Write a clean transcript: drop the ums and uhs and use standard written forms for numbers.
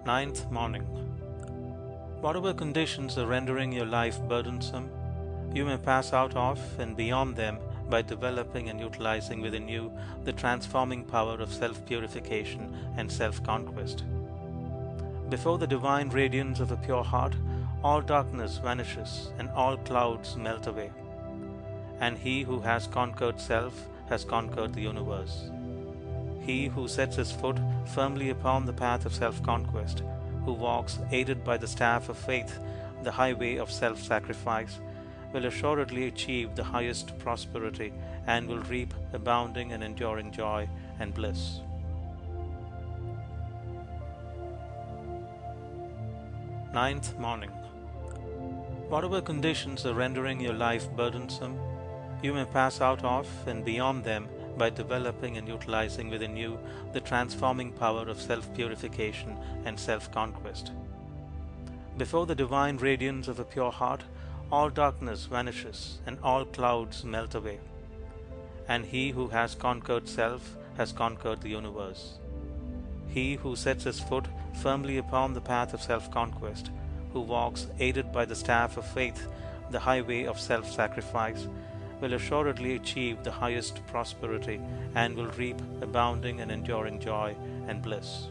Ninth morning. Whatever conditions are rendering your life burdensome, you may pass out of and beyond them by developing and utilizing within you the transforming power of self-purification and self-conquest. Before the divine radiance of a pure heart, all darkness vanishes and all clouds melt away. And he who has conquered self has conquered the universe. He who sets his foot firmly upon the path of self-conquest, who walks aided by the staff of faith, the highway of self-sacrifice, will assuredly achieve the highest prosperity and will reap abounding and enduring joy and bliss. Ninth morning. Whatever conditions are rendering your life burdensome, you may pass out of and beyond them by developing and utilizing within you the transforming power of self-purification and self-conquest. Before the divine radiance of a pure heart, all darkness vanishes and all clouds melt away. And he who has conquered self has conquered the universe. He who sets his foot firmly upon the path of self-conquest, who walks aided by the staff of faith, the highway of self-sacrifice, will assuredly achieve the highest prosperity and will reap abounding and enduring joy and bliss.